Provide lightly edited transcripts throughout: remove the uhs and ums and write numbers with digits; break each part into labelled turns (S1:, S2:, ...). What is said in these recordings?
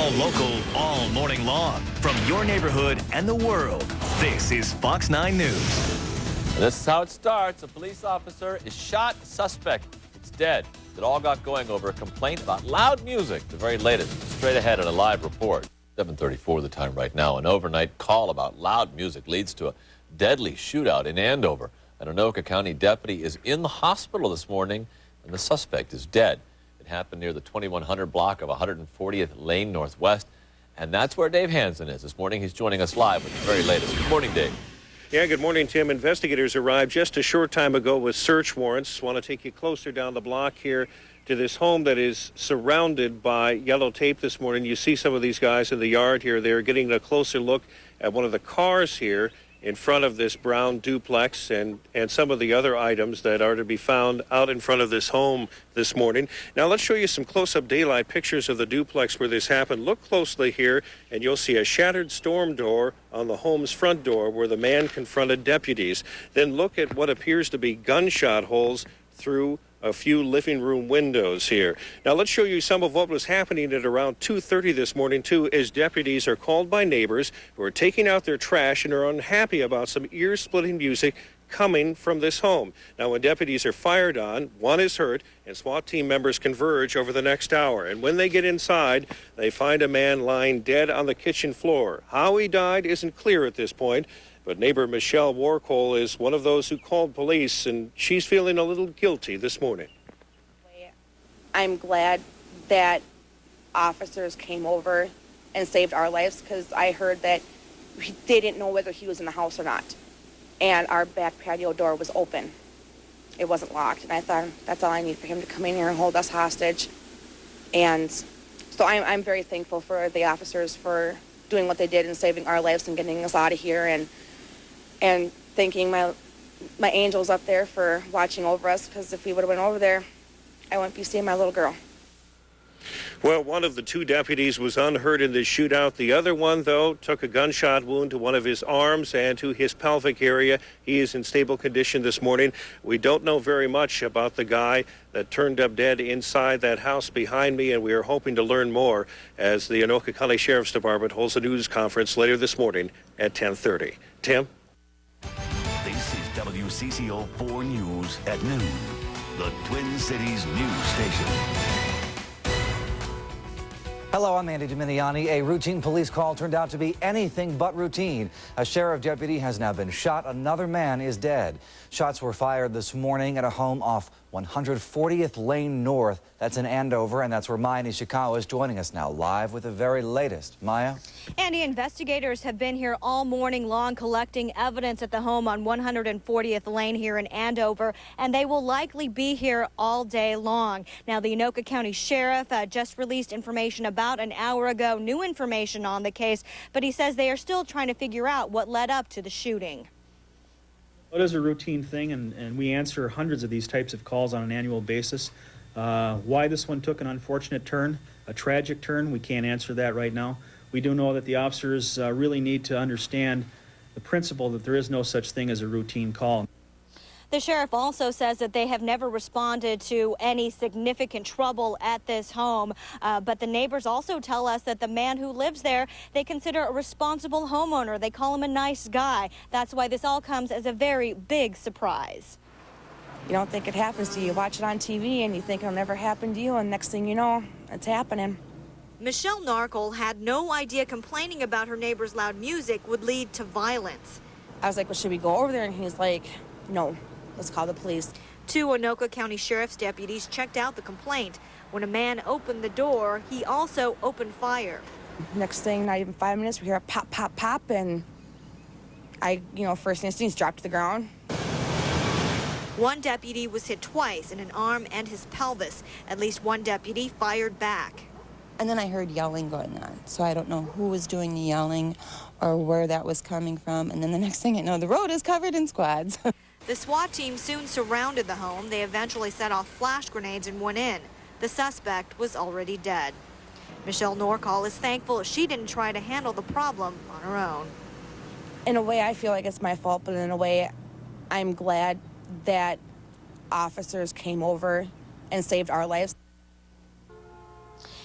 S1: All local, all morning long. From your neighborhood and the world, this is Fox 9 News.
S2: And this is how it starts. A police officer is shot. Suspect is dead. It all got going over a complaint about loud music. The very latest. Straight ahead in a live report. 7:34 the time right now. An overnight call about loud music leads to a deadly shootout in Andover. An Anoka County deputy is in the hospital this morning, and the suspect is dead. It happened near the 2100 block of 140th Lane Northwest, and that's where Dave Hansen is. This morning, he's joining us live with the very latest. Good morning, Dave.
S3: Yeah, good morning, Tim. Investigators arrived just a short time ago with search warrants. Want to take you closer down the block here to this home that is surrounded by yellow tape this morning. You see some of these guys in the yard here. They're getting a closer look at one of the cars here in front of this brown duplex and some of the other items that are to be found out in front of this home this morning. Now let's show you some close-up daylight pictures of the duplex where this happened. Look closely here and you'll see a shattered storm door on the home's front door where the man confronted deputies. Then look at what appears to be gunshot holes through a few living room windows here. Now let's show you some of what was happening at around 2:30 this morning too, as deputies are called by neighbors who are taking out their trash and are unhappy about some ear-splitting music coming from this home. Now when deputies are fired on, one is hurt and SWAT team members converge over the next hour. And when they get inside, they find a man lying dead on the kitchen floor. How he died isn't clear at this point. But neighbor Michelle Warcole is one of those who called police, and she's feeling a little guilty this morning.
S4: I'm glad that officers came over and saved our lives, because I heard that they didn't know whether he was in the house or not. And our back patio door was open. It wasn't locked. And I thought, that's all I need for him to come in here and hold us hostage. And so I'm very thankful for the officers for doing what they did and saving our lives and getting us out of here, and thanking my angels up there for watching over us, because if we would have went over there, I wouldn't be seeing my little girl.
S3: Well, one of the two deputies was unhurt in this shootout. The other one, though, took a gunshot wound to one of his arms and to his pelvic area. He is in stable condition this morning. We don't know very much about the guy that turned up dead inside that house behind me, and we are hoping to learn more as the Anoka County Sheriff's Department holds a news conference later this morning at 10:30. Tim?
S1: This is WCCO 4 News at noon, the Twin Cities news station.
S5: Hello, I'm Andy Dominiani. A routine police call turned out to be anything but routine. A sheriff deputy has now been shot. Another man is dead. Shots were fired this morning at a home off 140th Lane North. That's in Andover, and that's where Maya Nishikawa is joining us now live with the very latest. Maya?
S6: Andy, investigators have been here all morning long collecting evidence at the home on 140th Lane here in Andover, and they will likely be here all day long. Now, the Anoka County Sheriff just released information about an hour ago, new information on the case, but he says they are still trying to figure out what led up to the shooting.
S7: It is a routine thing, and we answer hundreds of these types of calls on an annual basis. Why this one took an unfortunate turn, a tragic turn, we can't answer that right now. We do know that the officers really need to understand the principle that there is no such thing as a routine call.
S6: The sheriff also says that they have never responded to any significant trouble at this home. But the neighbors also tell us that the man who lives there, they consider a responsible homeowner. They call him a nice guy. That's why this all comes as a very big surprise.
S4: You don't think it happens to you. You watch it on TV and you think it'll never happen to you, and next thing you know, it's happening.
S6: Michelle Narkle had no idea complaining about her neighbor's loud music would lead to violence.
S4: I was like, well, should we go over there? And he's like, no. Let's call the police.
S6: 2 Anoka County Sheriff's deputies checked out the complaint. When a man opened the door, he also opened fire.
S4: Next thing, not even 5 minutes, we hear a pop, pop, pop, and first instinct, dropped to the ground.
S6: One deputy was hit twice in an arm and his pelvis. At least one deputy fired back.
S8: And then I heard yelling going on, so I don't know who was doing the yelling or where that was coming from. And then the next thing I know, the road is covered in squads.
S6: The SWAT team soon surrounded the home. They eventually set off flash grenades and went in. The suspect was already dead. Michelle Norcall is thankful she didn't try to handle the problem on her own.
S4: In a way, I feel like it's my fault, but in a way, I'm glad that officers came over and saved our lives.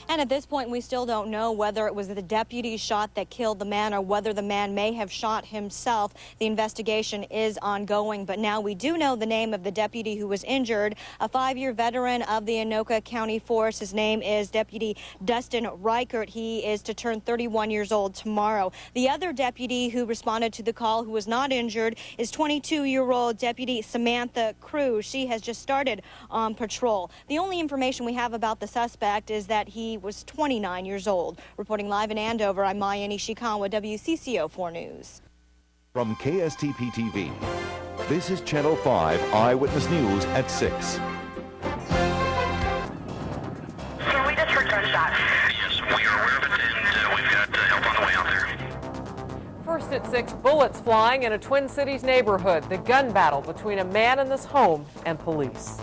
S6: And at this point, we still don't know whether it was the deputy shot that killed the man or whether the man may have shot himself. The investigation is ongoing, but now we do know the name of the deputy who was injured, a 5-year veteran of the Anoka County Force. His name is Deputy Dustin Reichert. He is to turn 31 years old tomorrow. The other deputy who responded to the call who was not injured is 22-year-old Deputy Samantha Cruze. She has just started on patrol. The only information we have about the suspect is that he was 29 years old. Reporting live in Andover, I'm Maya Nishikawa, WCCO 4 News.
S9: From KSTP TV, this is Channel 5 Eyewitness News at 6.
S10: Can we just heard gunshots?
S11: Yes, we are aware of it, and we've got help on the way out there.
S12: First at 6, bullets flying in a Twin Cities neighborhood. The gun battle between a man in this home and police.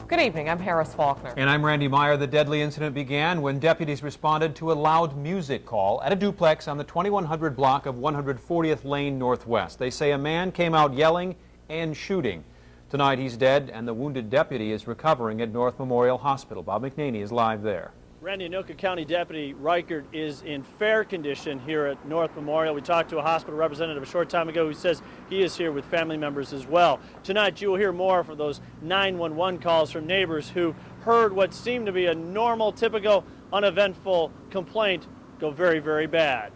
S12: Good evening, I'm Harris Faulkner.
S13: And I'm Randy Meyer. The deadly incident began when deputies responded to a loud music call at a duplex on the 2100 block of 140th Lane Northwest. They say a man came out yelling and shooting. Tonight he's dead, and the wounded deputy is recovering at North Memorial Hospital. Bob McNaney is live there.
S14: Randy, Anoka County Deputy Reichert is in fair condition here at North Memorial. We talked to a hospital representative a short time ago who says he is here with family members as well. Tonight you will hear more from those 911 calls from neighbors who heard what seemed to be a normal, typical, uneventful complaint go very, very bad.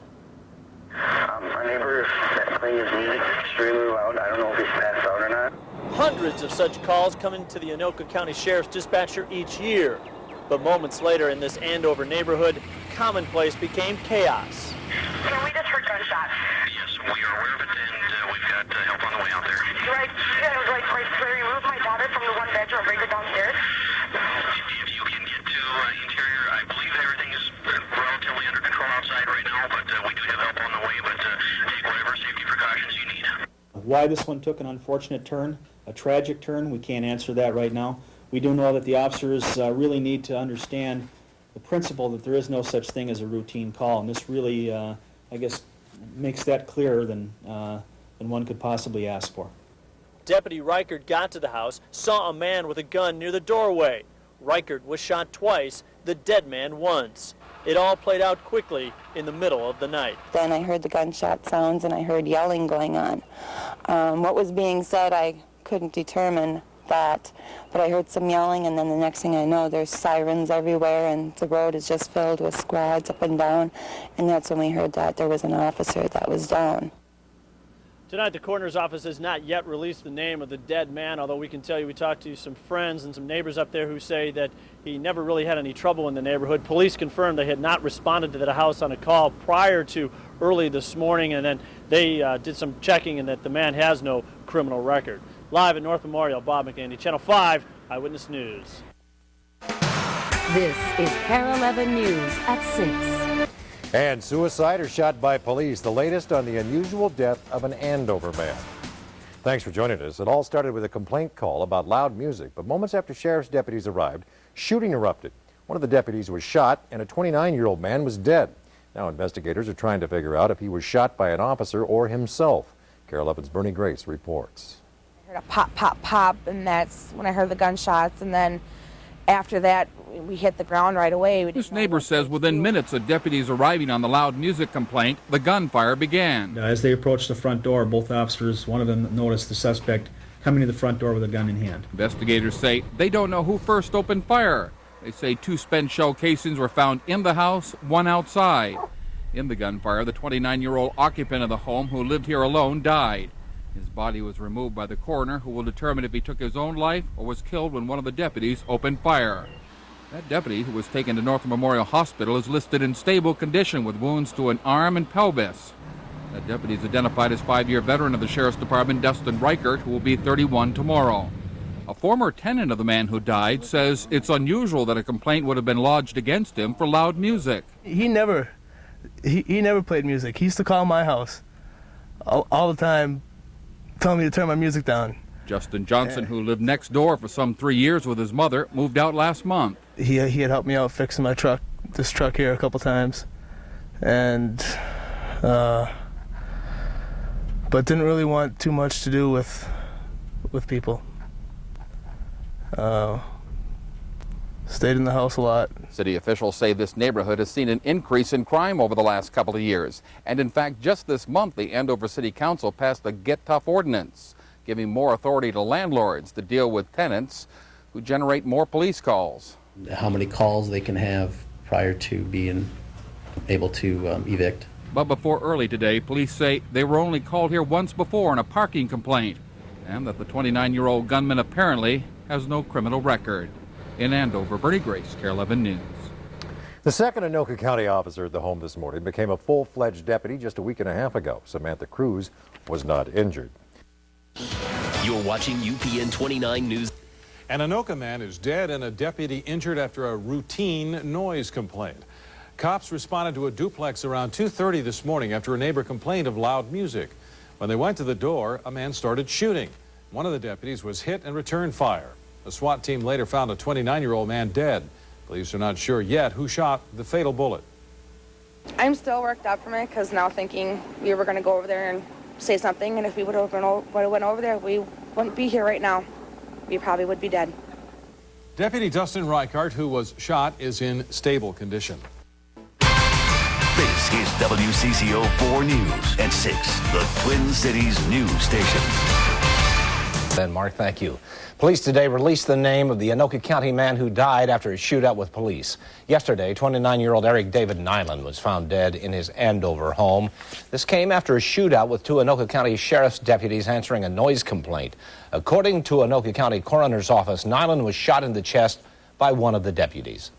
S10: Our neighbor that plays music extremely loud. I don't know if he's passed out or not.
S14: Hundreds of such calls come into the Anoka County Sheriff's Dispatcher each year. But moments later in this Andover neighborhood, commonplace became chaos.
S10: Can we just heard gunshots?
S11: Yes, we are aware of it, and we've got help on the way out there.
S10: Right, right where you moved my daughter from the one bedroom, bring her downstairs?
S11: If you can get to interior, I believe everything is relatively under control outside right now, but we do have help on the way, but take whatever safety precautions you need.
S7: Why this one took an unfortunate turn, a tragic turn, we can't answer that right now. We do know that the officers really need to understand the principle that there is no such thing as a routine call, and this really, I guess, makes that clearer than one could possibly ask for.
S14: Deputy Reichert got to the house, saw a man with a gun near the doorway. Reichert was shot twice, the dead man once. It all played out quickly in the middle of the night.
S8: Then I heard the gunshot sounds and I heard yelling going on. What was being said, I couldn't determine that, but I heard some yelling, and then the next thing I know, there's sirens everywhere, and the road is just filled with squads up and down, and that's when we heard that there was an officer that was down.
S14: Tonight, the coroner's office has not yet released the name of the dead man, although we can tell you we talked to some friends and some neighbors up there who say that he never really had any trouble in the neighborhood. Police confirmed they had not responded to that house on a call prior to early this morning, and then they did some checking and that the man has no criminal record. Live at North Memorial, Bob McNaney, Channel 5 Eyewitness News.
S15: This is KARE 11 News at 6.
S16: And suicide or shot by police, the latest on the unusual death of an Andover man. Thanks for joining us. It all started with a complaint call about loud music, but moments after sheriff's deputies arrived, shooting erupted. One of the deputies was shot, and a 29-year-old man was dead. Now investigators are trying to figure out if he was shot by an officer or himself. KARE 11's Bernie Grace reports.
S17: I heard a pop, pop, pop, and that's when I heard the gunshots, and then after that, we hit the ground right away.
S18: This neighbor says within minutes of deputies arriving on the loud music complaint, the gunfire began.
S7: As they approached the front door, both officers, one of them noticed the suspect coming to the front door with a gun in hand.
S18: Investigators say they don't know who first opened fire. They say 2 spent shell casings were found in the house, 1 outside. In the gunfire, the 29-year-old occupant of the home who lived here alone died. His body was removed by the coroner, who will determine if he took his own life or was killed when one of the deputies opened fire. That deputy, who was taken to North Memorial Hospital, is listed in stable condition with wounds to an arm and pelvis. That deputy is identified as 5-year veteran of the Sheriff's Department, Dustin Reichert, who will be 31 tomorrow. A former tenant of the man who died says it's unusual that a complaint would have been lodged against him for loud music.
S19: He never played music. He used to call my house all the time, telling me to turn my music down.
S18: Justin Johnson, who lived next door for some 3 years with his mother, moved out last month.
S19: He had helped me out fixing my truck, this truck here, a couple times, and but didn't really want too much to do with people. Stayed in the house a lot.
S18: City officials say this neighborhood has seen an increase in crime over the last couple of years. And in fact, just this month, the Andover City Council passed the Get Tough ordinance, giving more authority to landlords to deal with tenants who generate more police calls.
S20: How many calls they can have prior to being able to evict.
S18: But before early today, police say they were only called here once before on a parking complaint, and that the 29-year-old gunman apparently has no criminal record. In Andover, Bernie Grace, KARE 11 News.
S16: The second Anoka County officer at the home this morning became a full-fledged deputy just a week and a half ago. Samantha Cruze was not injured.
S21: You're watching UPN 29 News.
S22: An Anoka man is dead and a deputy injured after a routine noise complaint. Cops responded to a duplex around 2:30 this morning after a neighbor complained of loud music. When they went to the door, a man started shooting. One of the deputies was hit and returned fire. The SWAT team later found a 29-year-old man dead. Police are not sure yet who shot the fatal bullet.
S4: I'm still worked up from it because now thinking we were going to go over there and say something, and if we would have went over there, we wouldn't be here right now. We probably would be dead.
S22: Deputy Dustin Reichert, who was shot, is in stable condition.
S1: This is WCCO 4 News at 6, the Twin Cities news station.
S23: And Mark, thank you. Police today released the name of the Anoka County man who died after a shootout with police. Yesterday, 29-year-old Eric David Nylen was found dead in his Andover home. This came after a shootout with two Anoka County Sheriff's deputies answering a noise complaint. According to Anoka County Coroner's Office, Nylen was shot in the chest by one of the deputies.